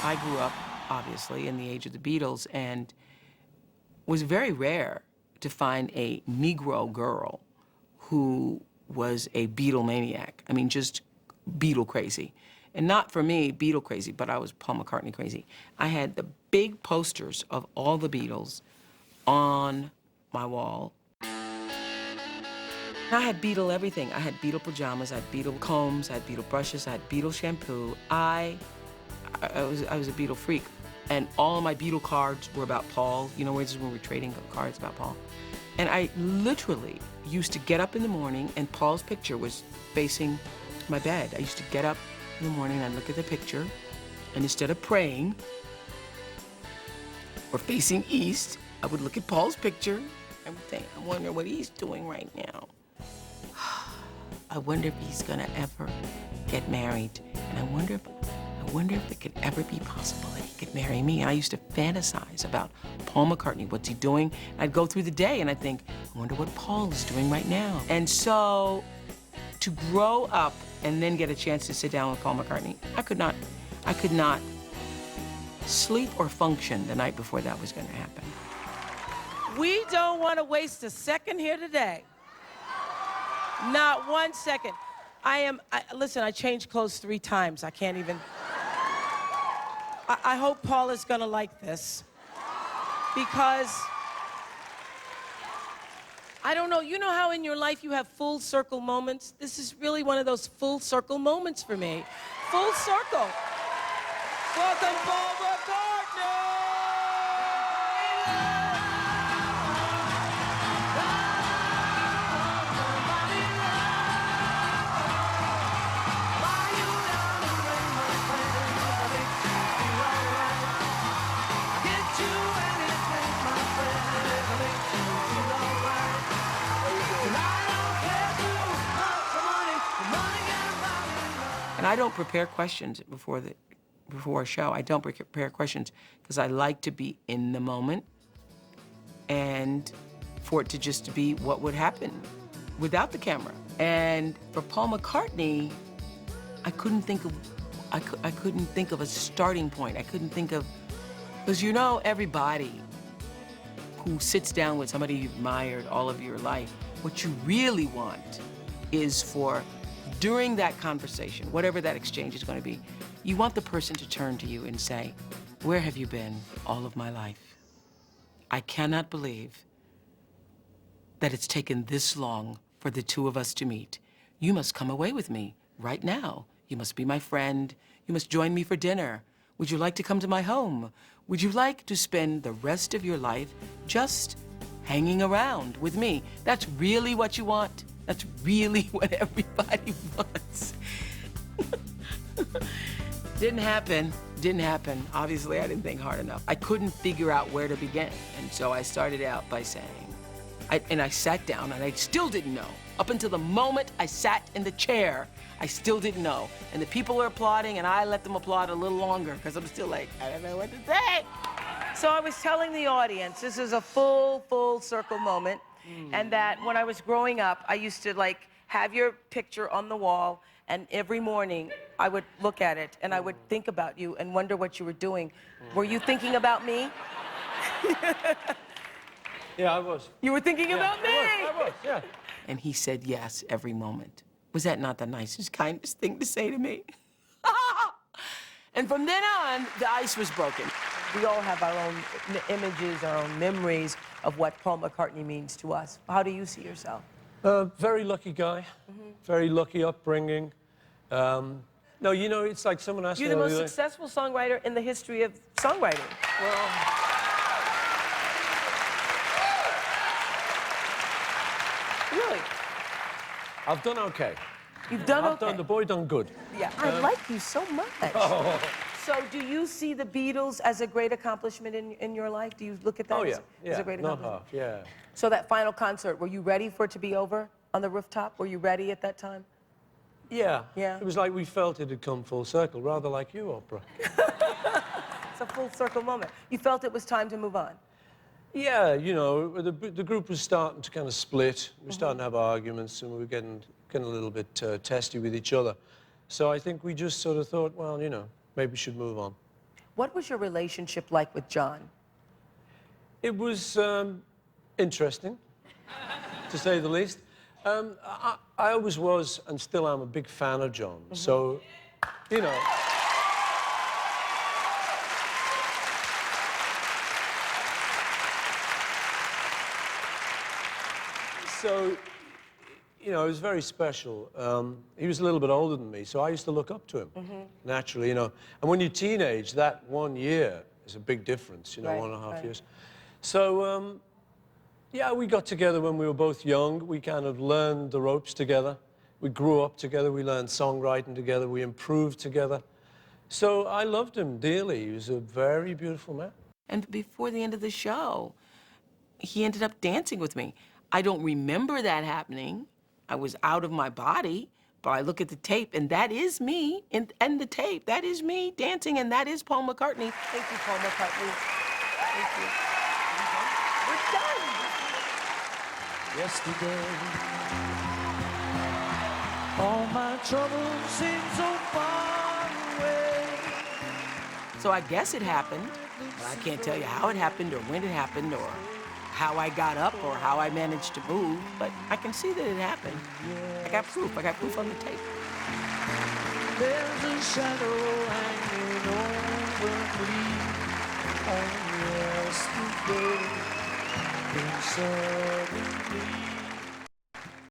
I grew up, obviously, in the age of the Beatles, and it was very rare to find a Negro girl who was a Beatle maniac. I mean, just Beatle crazy. And not for me, Beatle crazy, but I was Paul McCartney crazy. I had the big posters of all the Beatles on my wall. I had Beatle everything. I had Beatle pajamas, I had Beatle combs, I had Beatle brushes, I had Beatle shampoo. I was a Beatle freak. And all of my Beatle cards were about Paul. You know, when we were trading cards about Paul. And I literally used to get up in the morning and Paul's picture was facing my bed. I used to get up in the morning and I'd look at the picture, and instead of praying or facing east, I would look at Paul's picture and would think, I wonder what he's doing right now. I wonder if he's gonna ever get married. And I wonder if it could ever be possible that he could marry me. And I used to fantasize about Paul McCartney, what's he doing? And I'd go through the day and I'd think, I wonder what Paul is doing right now. And so to grow up and then get a chance to sit down with Paul McCartney, I could not sleep or function the night before that was gonna happen. We don't want to waste a second here today. Not 1 second. Listen, I changed clothes 3 times. I can't even. I hope Paul is gonna like this, because I don't know, you know how in your life you have full circle moments? This is really one of those full circle moments for me. Full circle. Welcome, Paul McCartney! And I don't prepare questions before a show. I don't prepare questions because I like to be in the moment and for it to just be what would happen without the camera. And for Paul McCartney, I couldn't think of a starting point. I couldn't think of, because you know, everybody who sits down with somebody you've admired all of your life, what you really want is for, during that conversation, whatever that exchange is going to be, you want the person to turn to you and say, where have you been all of my life? I cannot believe that it's taken this long for the two of us to meet. You must come away with me right now. You must be my friend. You must join me for dinner. Would you like to come to my home? Would you like to spend the rest of your life just hanging around with me? That's really what you want? That's really what everybody wants. Didn't happen. Obviously, I didn't think hard enough. I couldn't figure out where to begin. And so I started out by saying, I sat down and I still didn't know. Up until the moment I sat in the chair, I still didn't know. And the people were applauding and I let them applaud a little longer because I'm still like, I don't know what to say. So I was telling the audience, this is a full circle moment. And that when I was growing up, I used to have your picture on the wall, and every morning I would look at it and I would think about you and wonder what you were doing. Were you thinking about me? Yeah, I was. You were thinking about me? I was, yeah. And he said yes every moment. Was that not the nicest, kindest thing to say to me? And from then on, the ice was broken. We all have our own images, our own memories of what Paul McCartney means to us. How do you see yourself? Very lucky guy. Very lucky upbringing. No, you know, it's like someone asked me... You're the most successful songwriter in the history of songwriting. Well... Really? I've done okay. You've done okay? The boy done good. Yeah, I like you so much. Oh. So do you see the Beatles as a great accomplishment in your life? Do you look at that as a great accomplishment? Not half, yeah. So that final concert, were you ready for it to be over on the rooftop? Were you ready at that time? Yeah. Yeah. It was like we felt it had come full circle, rather like you, Oprah. It's a full circle moment. You felt it was time to move on? Yeah, you know, the group was starting to kind of split. We were starting to have arguments, and we were getting a little bit testy with each other. So I think we just sort of thought, well, you know, maybe we should move on. What was your relationship like with John? It was interesting, to say the least. I always was, and still am, a big fan of John. So, you know. So, you know, it was very special. He was a little bit older than me, so I used to look up to him, naturally, you know. And when you're teenage, that 1 year is a big difference, you know, Right, 1.5 years. So, yeah, we got together when we were both young. We kind of learned the ropes together. We grew up together. We learned songwriting together. We improved together. So I loved him dearly. He was a very beautiful man. And before the end of the show, he ended up dancing with me. I don't remember that happening. I was out of my body, but I look at the tape, and that is me, and the tape, that is me dancing, and that is Paul McCartney. Thank you, Paul McCartney. Thank you. We're done. Yesterday, all my troubles seem so far away. So I guess it happened, but I can't tell you how it happened or when it happened or how I got up or how I managed to move, but I can see that it happened. I got proof on the tape. There's a shadow hanging over me on yesterday, and suddenly